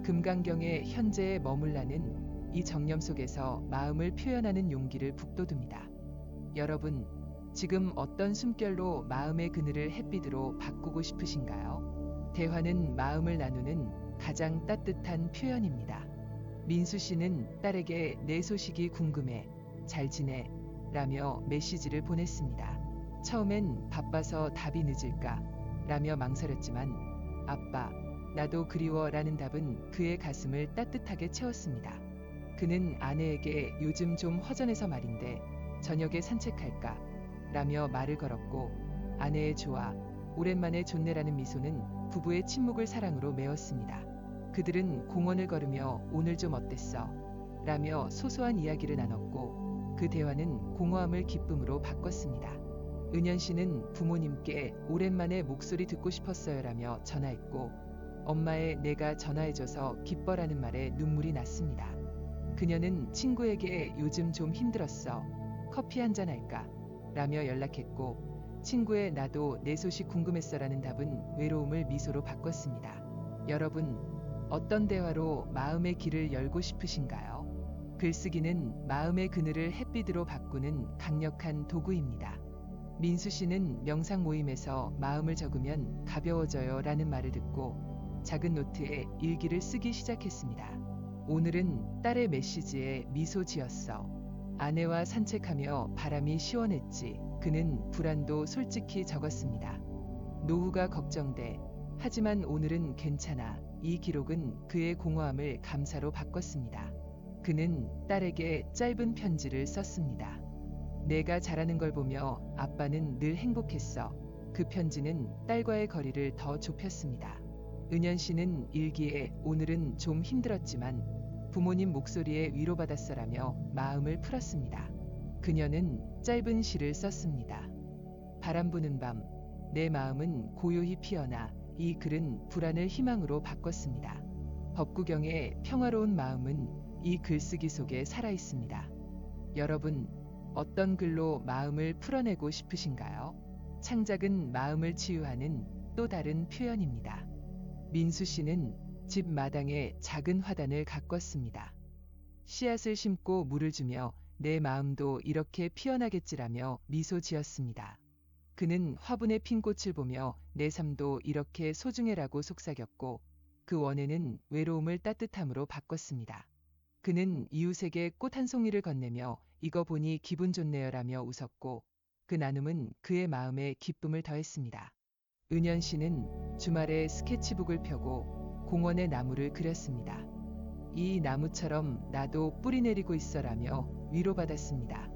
금강경의 현재에 머물라는 이 정념 속에서 마음을 표현하는 용기를 북돋웁니다. 여러분, 지금 어떤 숨결로 마음의 그늘을 햇빛으로 바꾸고 싶으신가요? 대화는 마음을 나누는 가장 따뜻한 표현입니다. 민수 씨는 딸에게 내 소식이 궁금해, 잘 지내? 라며 메시지를 보냈습니다. 처음엔 바빠서 답이 늦을까? 라며 망설였지만 아빠, 나도 그리워 라는 답은 그의 가슴을 따뜻하게 채웠습니다. 그는 아내에게 요즘 좀 허전해서 말인데 저녁에 산책할까? 라며 말을 걸었고 아내의 좋아, 오랜만에 좋네라는 미소는 부부의 침묵을 사랑으로 메웠습니다. 그들은 공원을 걸으며 오늘 좀 어땠어? 라며 소소한 이야기를 나눴고 그 대화는 공허함을 기쁨으로 바꿨습니다. 은연 씨는 부모님께 오랜만에 목소리 듣고 싶었어요 라며 전화했고 엄마의 내가 전화해줘서 기뻐라는 말에 눈물이 났습니다. 그녀는 친구에게 요즘 좀 힘들었어. 커피 한잔 할까? 라며 연락했고 친구의 나도 내 소식 궁금했어라는 답은 외로움을 미소로 바꿨습니다. 여러분, 어떤 대화로 마음의 길을 열고 싶으신가요? 글쓰기는 마음의 그늘을 햇빛으로 바꾸는 강력한 도구입니다. 민수 씨는 명상 모임에서 마음을 적으면 가벼워져요 라는 말을 듣고 작은 노트에 일기를 쓰기 시작했습니다. 오늘은 딸의 메시지에 미소 지었어. 아내와 산책하며 바람이 시원했지. 그는 불안도 솔직히 적었습니다. 노후가 걱정돼. 하지만 오늘은 괜찮아. 이 기록은 그의 공허함을 감사로 바꿨습니다. 그는 딸에게 짧은 편지를 썼습니다. 내가 잘하는 걸 보며 아빠는 늘 행복했어. 그 편지는 딸과의 거리를 더 좁혔습니다. 은연 씨는 일기에 오늘은 좀 힘들었지만 부모님 목소리에 위로받았어라며 마음을 풀었습니다. 그녀는 짧은 시를 썼습니다. 바람 부는 밤, 내 마음은 고요히 피어나 이 글은 불안을 희망으로 바꿨습니다. 법구경의 평화로운 마음은 이 글쓰기 속에 살아있습니다. 여러분, 어떤 글로 마음을 풀어내고 싶으신가요? 창작은 마음을 치유하는 또 다른 표현입니다. 민수 씨는 집 마당에 작은 화단을 가꿨습니다. 씨앗을 심고 물을 주며 내 마음도 이렇게 피어나겠지라며 미소 지었습니다. 그는 화분에 핀 꽃을 보며 내 삶도 이렇게 소중해라고 속삭였고 그 원해는 외로움을 따뜻함으로 바꿨습니다. 그는 이웃에게 꽃 한 송이를 건네며 이거 보니 기분 좋네요라며 웃었고 그 나눔은 그의 마음에 기쁨을 더했습니다. 은연 씨는 주말에 스케치북을 펴고 공원의 나무를 그렸습니다. 이 나무처럼 나도 뿌리 내리고 있어라며 위로받았습니다.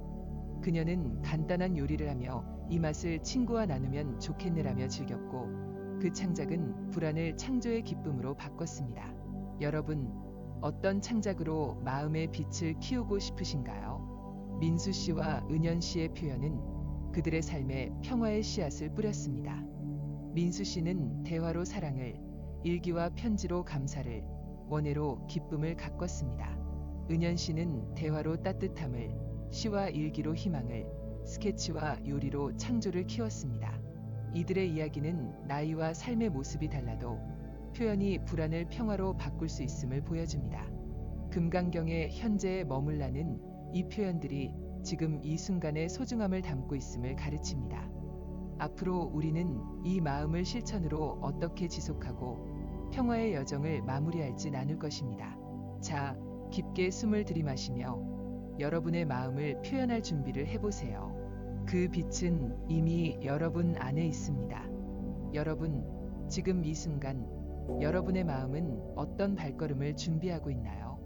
그녀는 간단한 요리를 하며 이 맛을 친구와 나누면 좋겠네라며 즐겼고 그 창작은 불안을 창조의 기쁨으로 바꿨습니다. 여러분, 어떤 창작으로 마음의 빛을 키우고 싶으신가요? 민수 씨와 은연 씨의 표현은 그들의 삶에 평화의 씨앗을 뿌렸습니다. 민수 씨는 대화로 사랑을, 일기와 편지로 감사를, 원해로 기쁨을 가꿨습니다. 은연 씨는 대화로 따뜻함을, 시와 일기로 희망을, 스케치와 요리로 창조를 키웠습니다. 이들의 이야기는 나이와 삶의 모습이 달라도 표현이 불안을 평화로 바꿀 수 있음을 보여줍니다. 금강경의 현재에 머물라는 이 표현들이 지금 이 순간의 소중함을 담고 있음을 가르칩니다. 앞으로 우리는 이 마음을 실천으로 어떻게 지속하고 평화의 여정을 마무리할지 나눌 것입니다. 자, 깊게 숨을 들이마시며 여러분의 마음을 표현할 준비를 해보세요. 그 빛은 이미 여러분 안에 있습니다. 여러분, 지금 이 순간 여러분의 마음은 어떤 발걸음을 준비하고 있나요?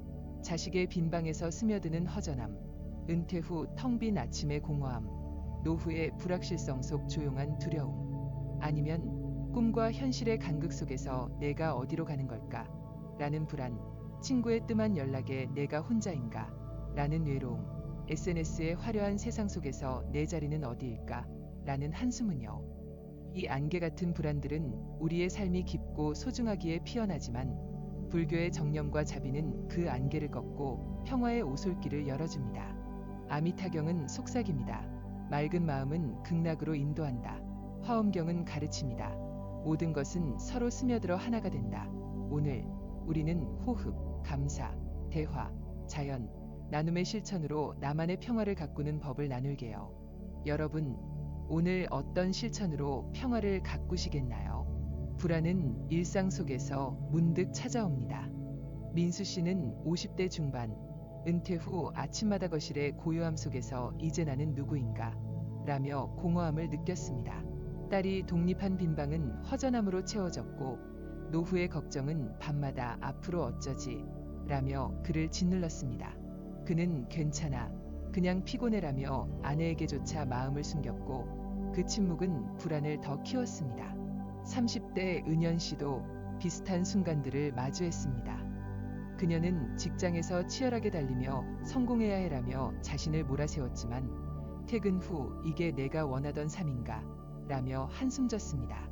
자식의 빈방에서 스며드는 허전함, 은퇴 후 텅 빈 아침의 공허함, 노후의 불확실성 속 조용한 두려움, 아니면 꿈과 현실의 간극 속에서 내가 어디로 가는 걸까? 라는 불안, 친구의 뜸한 연락에 내가 혼자인가? 라는 외로움, SNS의 화려한 세상 속에서 내 자리는 어디일까? 라는 한숨은요. 이 안개 같은 불안들은 우리의 삶이 깊고 소중하기에 피어나지만 불교의 정념과 자비는 그 안개를 꺾고 평화의 오솔길을 열어줍니다. 아미타경은 속삭입니다. 맑은 마음은 극락으로 인도한다. 화엄경은 가르칩니다. 모든 것은 서로 스며들어 하나가 된다. 오늘 우리는 호흡, 감사, 대화, 자연, 나눔의 실천으로 나만의 평화를 가꾸는 법을 나눌게요. 여러분, 오늘 어떤 실천으로 평화를 가꾸시겠나요? 불안은 일상 속에서 문득 찾아옵니다. 민수 씨는 50대 중반, 은퇴 후 아침마다 거실의 고요함 속에서 이제 나는 누구인가? 라며 공허함을 느꼈습니다. 딸이 독립한 빈방은 허전함으로 채워졌고 노후의 걱정은 밤마다 앞으로 어쩌지? 라며 그를 짓눌렀습니다. 그는 괜찮아, 그냥 피곤해라며 아내에게조차 마음을 숨겼고 그 침묵은 불안을 더 키웠습니다. 30대 은연 씨도 비슷한 순간들을 마주했습니다. 그녀는 직장에서 치열하게 달리며 성공해야 해라며 자신을 몰아세웠지만 퇴근 후 이게 내가 원하던 삶인가? 라며 한숨 졌습니다.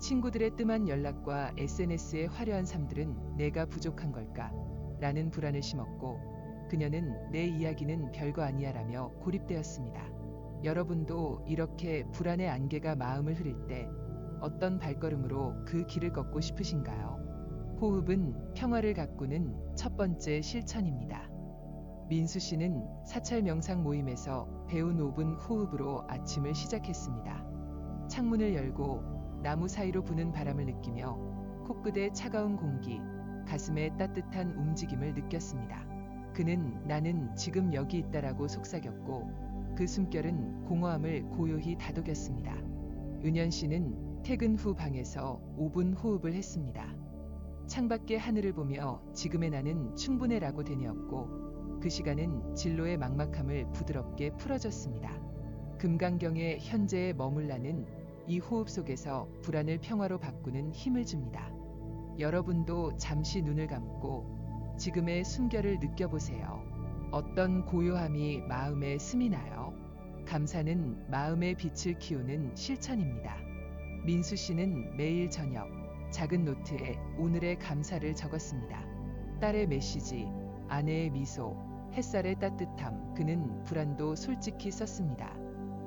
친구들의 뜸한 연락과 SNS의 화려한 삶들은 내가 부족한 걸까? 라는 불안을 심었고 그녀는 내 이야기는 별거 아니야 라며 고립되었습니다. 여러분도 이렇게 불안의 안개가 마음을 흐릴 때 어떤 발걸음으로 그 길을 걷고 싶으신가요? 호흡은 평화를 가꾸는 첫 번째 실천입니다. 민수 씨는 사찰 명상 모임에서 배운 5분 호흡으로 아침을 시작했습니다. 창문을 열고 나무 사이로 부는 바람을 느끼며 코끝에 차가운 공기, 가슴에 따뜻한 움직임을 느꼈습니다. 그는 나는 지금 여기 있다라고 속삭였고 그 숨결은 공허함을 고요히 다독였습니다. 은연 씨는 퇴근 후 방에서 5분 호흡을 했습니다. 창밖의 하늘을 보며 지금의 나는 충분해라고 되뇌었고 그 시간은 진로의 막막함을 부드럽게 풀어줬습니다. 금강경의 현재에 머물라는 이 호흡 속에서 불안을 평화로 바꾸는 힘을 줍니다. 여러분도 잠시 눈을 감고 지금의 숨결을 느껴보세요. 어떤 고요함이 마음에 스미나요? 감사는 마음의 빛을 키우는 실천입니다. 민수 씨는 매일 저녁 작은 노트에 오늘의 감사를 적었습니다. 딸의 메시지, 아내의 미소, 햇살의 따뜻함, 그는 불안도 솔직히 썼습니다.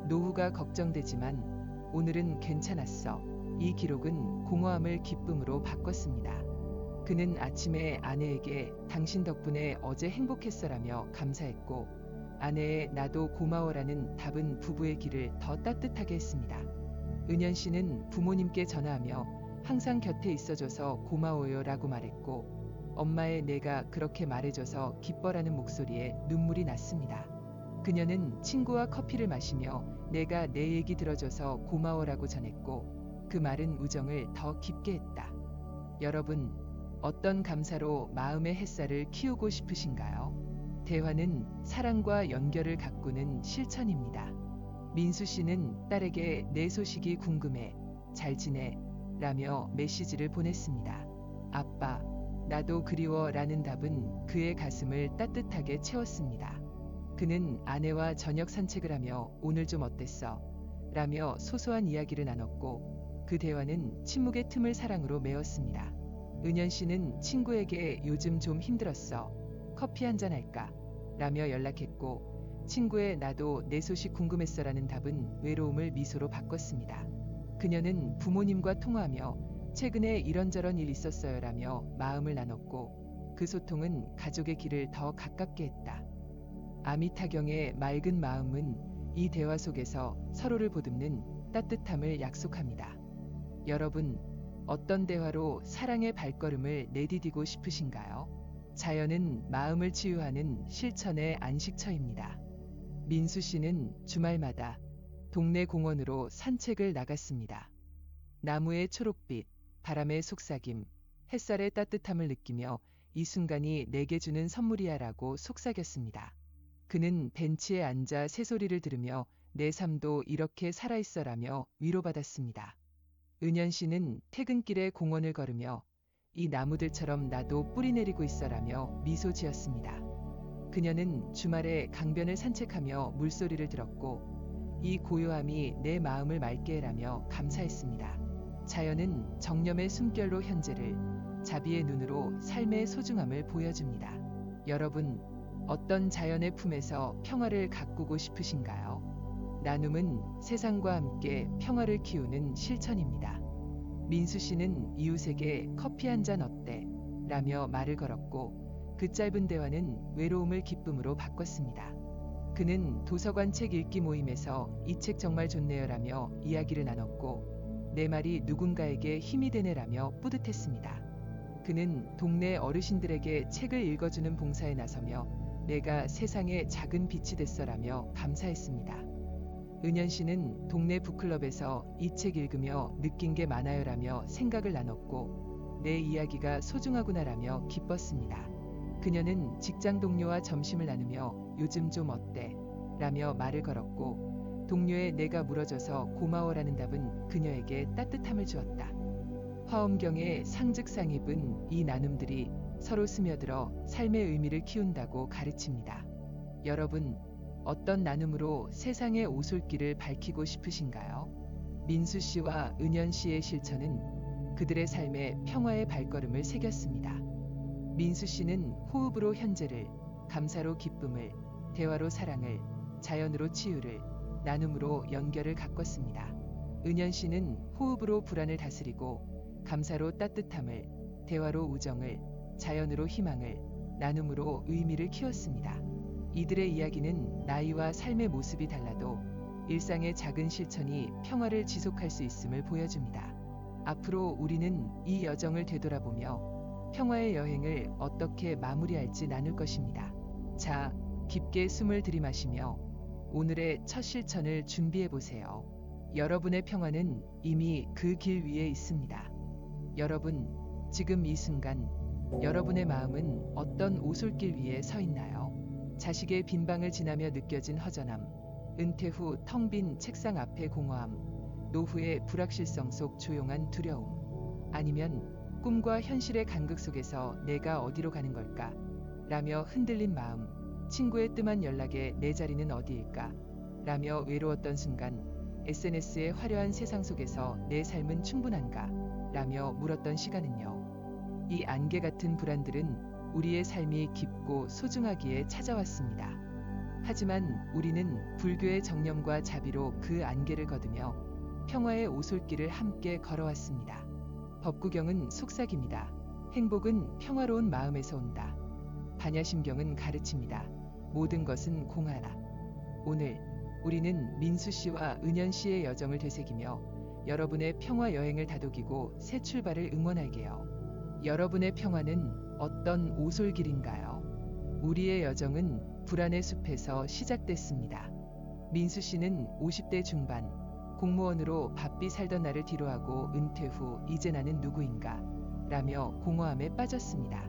노후가 걱정되지만 오늘은 괜찮았어. 이 기록은 공허함을 기쁨으로 바꿨습니다. 그는 아침에 아내에게 당신 덕분에 어제 행복했어라며 감사했고 아내의 나도 고마워라는 답은 부부의 길을 더 따뜻하게 했습니다. 은연 씨는 부모님께 전화하며 항상 곁에 있어줘서 고마워요 라고 말했고 엄마의 내가 그렇게 말해줘서 기뻐라는 목소리에 눈물이 났습니다. 그녀는 친구와 커피를 마시며 내가 내 얘기 들어줘서 고마워라고 전했고 그 말은 우정을 더 깊게 했다. 여러분, 어떤 감사로 마음의 햇살을 키우고 싶으신가요? 대화는 사랑과 연결을 가꾸는 실천입니다. 민수 씨는 딸에게 내 소식이 궁금해, 잘 지내? 라며 메시지를 보냈습니다. 아빠, 나도 그리워 라는 답은 그의 가슴을 따뜻하게 채웠습니다. 그는 아내와 저녁 산책을 하며 오늘 좀 어땠어? 라며 소소한 이야기를 나눴고 그 대화는 침묵의 틈을 사랑으로 메웠습니다. 은연 씨는 친구에게 요즘 좀 힘들었어. 커피 한잔 할까? 라며 연락했고 친구의 나도 내 소식 궁금했어 라는 답은 외로움을 미소로 바꿨습니다. 그녀는 부모님과 통화하며 최근에 이런저런 일 있었어요 라며 마음을 나눴고 그 소통은 가족의 길을 더 가깝게 했다. 아미타경의 맑은 마음은 이 대화 속에서 서로를 보듬는 따뜻함을 약속합니다. 여러분, 어떤 대화로 사랑의 발걸음을 내디디고 싶으신가요? 자연은 마음을 치유하는 실천의 안식처입니다. 민수 씨는 주말마다 동네 공원으로 산책을 나갔습니다. 나무의 초록빛, 바람의 속삭임, 햇살의 따뜻함을 느끼며 이 순간이 내게 주는 선물이야 라고 속삭였습니다. 그는 벤치에 앉아 새소리를 들으며 내 삶도 이렇게 살아있어 라며 위로받았습니다. 은연 씨는 퇴근길에 공원을 걸으며 이 나무들처럼 나도 뿌리 내리고 있어 라며 미소 지었습니다. 그녀는 주말에 강변을 산책하며 물소리를 들었고 이 고요함이 내 마음을 맑게 해라며 감사했습니다. 자연은 정념의 숨결로 현재를, 자비의 눈으로 삶의 소중함을 보여줍니다. 여러분, 어떤 자연의 품에서 평화를 가꾸고 싶으신가요? 나눔은 세상과 함께 평화를 키우는 실천입니다. 민수 씨는 이웃에게 커피 한 잔 어때? 라며 말을 걸었고 그 짧은 대화는 외로움을 기쁨으로 바꿨습니다. 그는 도서관 책 읽기 모임에서 이 책 정말 좋네요라며 이야기를 나눴고 내 말이 누군가에게 힘이 되네라며 뿌듯했습니다. 그는 동네 어르신들에게 책을 읽어주는 봉사에 나서며 내가 세상에 작은 빛이 됐어라며 감사했습니다. 은연 씨는 동네 북클럽에서 이 책 읽으며 느낀 게 많아요라며 생각을 나눴고 내 이야기가 소중하구나라며 기뻤습니다. 그녀는 직장 동료와 점심을 나누며 요즘 좀 어때? 라며 말을 걸었고 동료의 내가 물어줘서 고마워라는 답은 그녀에게 따뜻함을 주었다. 화엄경의 상즉상입은 이 나눔들이 서로 스며들어 삶의 의미를 키운다고 가르칩니다. 여러분, 어떤 나눔으로 세상의 오솔길을 밝히고 싶으신가요? 민수 씨와 은연 씨의 실천은 그들의 삶에 평화의 발걸음을 새겼습니다. 민수 씨는 호흡으로 현재를, 감사로 기쁨을, 대화로 사랑을, 자연으로 치유를, 나눔으로 연결을 가꿨습니다. 은연 씨는 호흡으로 불안을 다스리고 감사로 따뜻함을, 대화로 우정을, 자연으로 희망을, 나눔으로 의미를 키웠습니다. 이들의 이야기는 나이와 삶의 모습이 달라도 일상의 작은 실천이 평화를 지속할 수 있음을 보여줍니다. 앞으로 우리는 이 여정을 되돌아보며 평화의 여행을 어떻게 마무리할지 나눌 것입니다. 자, 깊게 숨을 들이마시며 오늘의 첫 실천을 준비해 보세요. 여러분의 평화는 이미 그 길 위에 있습니다. 여러분, 지금 이 순간 여러분의 마음은 어떤 오솔길 위에 서 있나요? 자식의 빈방을 지나며 느껴진 허전함, 은퇴 후 텅 빈 책상 앞의 공허함, 노후의 불확실성 속 조용한 두려움, 아니면 꿈과 현실의 간극 속에서 내가 어디로 가는 걸까? 라며 흔들린 마음, 친구의 뜸한 연락에 내 자리는 어디일까? 라며 외로웠던 순간, SNS의 화려한 세상 속에서 내 삶은 충분한가? 라며 물었던 시간은요. 이 안개 같은 불안들은 우리의 삶이 깊고 소중하기에 찾아왔습니다. 하지만 우리는 불교의 정념과 자비로 그 안개를 거두며 평화의 오솔길을 함께 걸어왔습니다. 법구경은 속삭입니다. 행복은 평화로운 마음에서 온다. 반야심경은 가르칩니다. 모든 것은 공하라. 오늘 우리는 민수 씨와 은연 씨의 여정을 되새기며 여러분의 평화 여행을 다독이고 새 출발을 응원할게요. 여러분의 평화는 어떤 오솔길인가요? 우리의 여정은 불안의 숲에서 시작됐습니다. 민수 씨는 50대 중반, 공무원으로 바삐 살던 나를 뒤로하고 은퇴 후 이제 나는 누구인가? 라며 공허함에 빠졌습니다.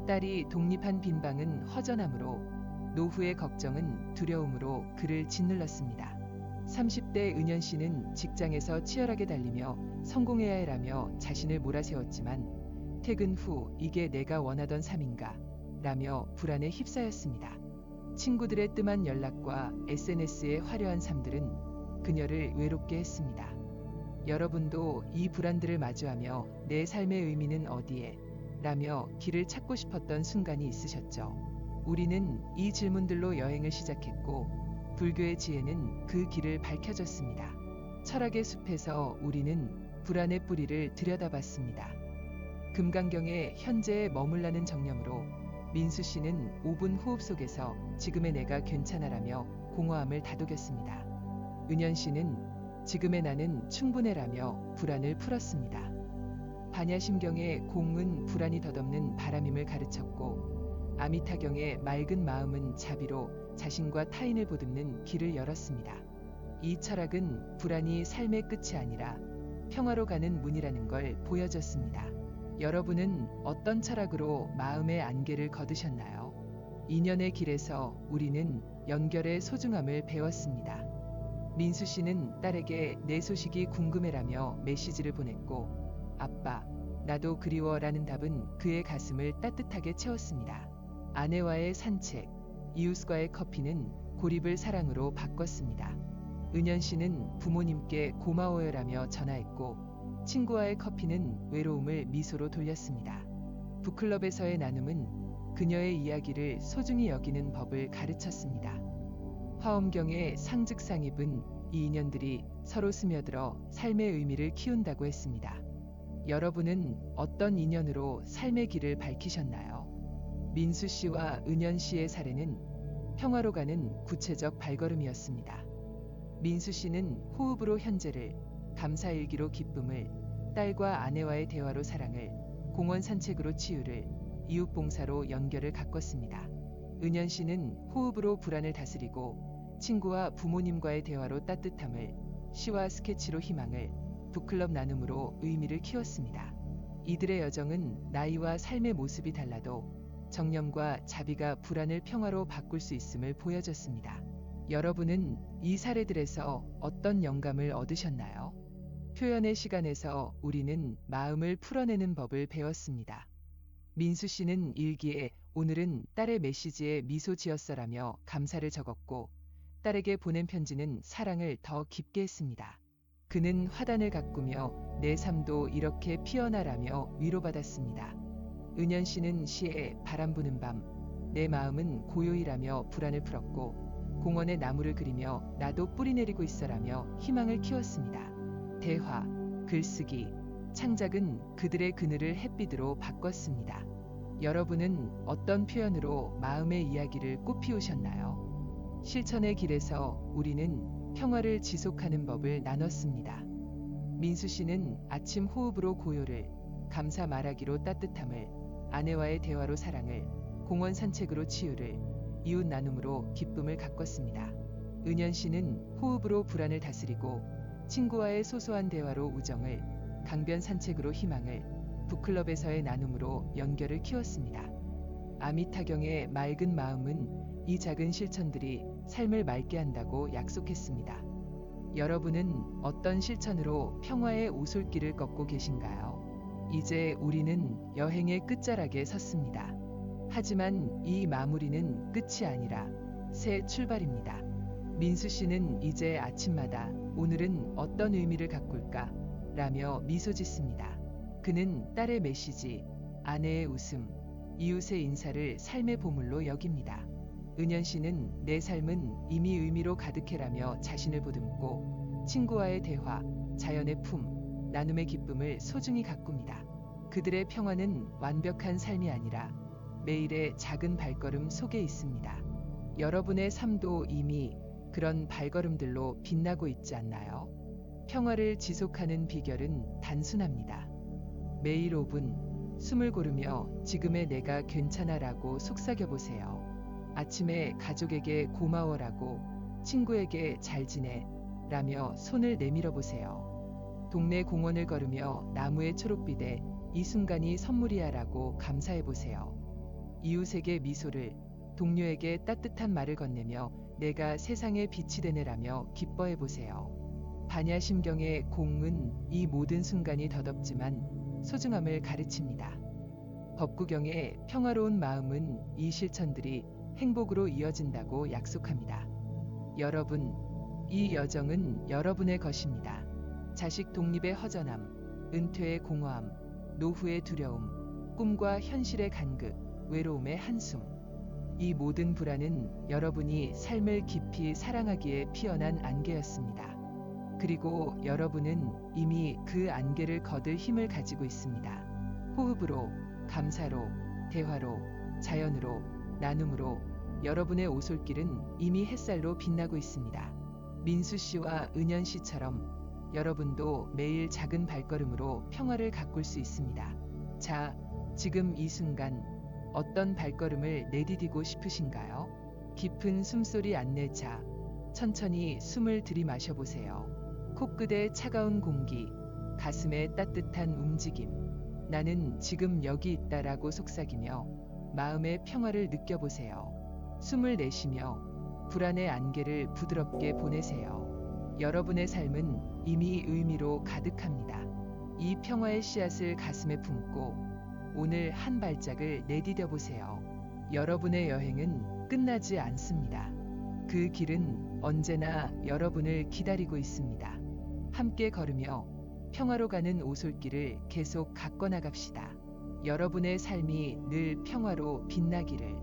딸이 독립한 빈방은 허전함으로, 노후의 걱정은 두려움으로 그를 짓눌렀습니다. 30대 은연 씨는 직장에서 치열하게 달리며 성공해야 해라며 자신을 몰아세웠지만 퇴근 후 이게 내가 원하던 삶인가? 라며 불안에 휩싸였습니다. 친구들의 뜸한 연락과 SNS의 화려한 삶들은 그녀를 외롭게 했습니다. 여러분도 이 불안들을 마주하며 내 삶의 의미는 어디에? 라며 길을 찾고 싶었던 순간이 있으셨죠. 우리는 이 질문들로 여행을 시작했고 불교의 지혜는 그 길을 밝혀줬습니다. 철학의 숲에서 우리는 불안의 뿌리를 들여다봤습니다. 금강경의 현재에 머물라는 정념으로 민수 씨는 5분 호흡 속에서 지금의 내가 괜찮아라며 공허함을 다독였습니다. 은연 씨는 지금의 나는 충분해라며 불안을 풀었습니다. 반야심경의 공은 불안이 덧없는 바람임을 가르쳤고 아미타경의 맑은 마음은 자비로 자신과 타인을 보듬는 길을 열었습니다. 이 철학은 불안이 삶의 끝이 아니라 평화로 가는 문이라는 걸 보여줬습니다. 여러분은 어떤 철학으로 마음의 안개를 거두셨나요? 인연의 길에서 우리는 연결의 소중함을 배웠습니다. 민수 씨는 딸에게 내 소식이 궁금해라며 메시지를 보냈고 아빠, 나도 그리워라는 답은 그의 가슴을 따뜻하게 채웠습니다. 아내와의 산책, 이웃과의 커피는 고립을 사랑으로 바꿨습니다. 은연 씨는 부모님께 고마워요라며 전화했고 친구와의 커피는 외로움을 미소로 돌렸습니다. 북클럽에서의 나눔은 그녀의 이야기를 소중히 여기는 법을 가르쳤습니다. 화엄경의 상즉상입은 이 인연들이 서로 스며들어 삶의 의미를 키운다고 했습니다. 여러분은 어떤 인연으로 삶의 길을 밝히셨나요? 민수 씨와 은연 씨의 사례는 평화로 가는 구체적 발걸음이었습니다. 민수 씨는 호흡으로 현재를, 감사일기로 기쁨을, 딸과 아내와의 대화로 사랑을, 공원 산책으로 치유를, 이웃 봉사로 연결을 가꿨습니다. 은연 씨는 호흡으로 불안을 다스리고 친구와 부모님과의 대화로 따뜻함을, 시와 스케치로 희망을, 북클럽 나눔으로 의미를 키웠습니다. 이들의 여정은 나이와 삶의 모습이 달라도 정념과 자비가 불안을 평화로 바꿀 수 있음을 보여줬습니다. 여러분은 이 사례들에서 어떤 영감을 얻으셨나요? 표현의 시간에서 우리는 마음을 풀어내는 법을 배웠습니다. 민수 씨는 일기에 오늘은 딸의 메시지에 미소 지었어라며 감사를 적었고, 딸에게 보낸 편지는 사랑을 더 깊게 했습니다. 그는 화단을 가꾸며 내 삶도 이렇게 피어나라며 위로받았습니다. 은연 씨는 시에 바람 부는 밤, 내 마음은 고요이라며 불안을 풀었고, 공원에 나무를 그리며 나도 뿌리 내리고 있어라며 희망을 키웠습니다. 대화, 글쓰기, 창작은 그들의 그늘을 햇빛으로 바꿨습니다. 여러분은 어떤 표현으로 마음의 이야기를 꽃피우셨나요? 실천의 길에서 우리는 평화를 지속하는 법을 나눴습니다. 민수 씨는 아침 호흡으로 고요를, 감사 말하기로 따뜻함을, 아내와의 대화로 사랑을, 공원 산책으로 치유를, 이웃 나눔으로 기쁨을 가꿨습니다. 은연 씨는 호흡으로 불안을 다스리고 친구와의 소소한 대화로 우정을, 강변 산책으로 희망을, 북클럽에서의 나눔으로 연결을 키웠습니다. 아미타경의 맑은 마음은 이 작은 실천들이 삶을 맑게 한다고 약속했습니다. 여러분은 어떤 실천으로 평화의 오솔길을 걷고 계신가요? 이제 우리는 여행의 끝자락에 섰습니다. 하지만 이 마무리는 끝이 아니라 새 출발입니다. 민수 씨는 이제 아침마다 오늘은 어떤 의미를 가꿀까? 라며 미소 짓습니다. 그는 딸의 메시지, 아내의 웃음, 이웃의 인사를 삶의 보물로 여깁니다. 은연 씨는 내 삶은 이미 의미로 가득해라며 자신을 보듬고 친구와의 대화, 자연의 품, 나눔의 기쁨을 소중히 가꿉니다. 그들의 평화는 완벽한 삶이 아니라 매일의 작은 발걸음 속에 있습니다. 여러분의 삶도 이미 그런 발걸음들로 빛나고 있지 않나요? 평화를 지속하는 비결은 단순합니다. 매일 5분 숨을 고르며 지금의 내가 괜찮아라고 속삭여 보세요. 아침에 가족에게 고마워라고, 친구에게 잘 지내 라며 손을 내밀어 보세요. 동네 공원을 걸으며 나무의 초록빛에 이 순간이 선물이야라고 감사해 보세요. 이웃에게 미소를, 동료에게 따뜻한 말을 건네며 내가 세상의 빛이 되네라며 기뻐해 보세요. 반야심경의 공은 이 모든 순간이 덧없지만 소중함을 가르칩니다. 법구경의 평화로운 마음은 이 실천들이 행복으로 이어진다고 약속합니다. 여러분, 이 여정은 여러분의 것입니다. 자식 독립의 허전함, 은퇴의 공허함, 노후의 두려움, 꿈과 현실의 간극, 외로움의 한숨. 이 모든 불안은 여러분이 삶을 깊이 사랑하기에 피어난 안개였습니다. 그리고 여러분은 이미 그 안개를 거들 힘을 가지고 있습니다. 호흡으로, 감사로, 대화로, 자연으로, 나눔으로 여러분의 오솔길은 이미 햇살로 빛나고 있습니다. 민수 씨와 은연 씨처럼 여러분도 매일 작은 발걸음으로 평화를 가꿀 수 있습니다. 자, 지금 이 순간 어떤 발걸음을 내디디고 싶으신가요? 깊은 숨소리 안내자, 천천히 숨을 들이마셔 보세요. 코끝에 차가운 공기, 가슴에 따뜻한 움직임. 나는 지금 여기 있다라고 속삭이며 마음의 평화를 느껴보세요. 숨을 내쉬며 불안의 안개를 부드럽게 보내세요. 여러분의 삶은 이미 의미로 가득합니다. 이 평화의 씨앗을 가슴에 품고 오늘 한 발짝을 내디뎌 보세요. 여러분의 여행은 끝나지 않습니다. 그 길은 언제나 여러분을 기다리고 있습니다. 함께 걸으며 평화로 가는 오솔길을 계속 가꿔 나갑시다. 여러분의 삶이 늘 평화로 빛나기를.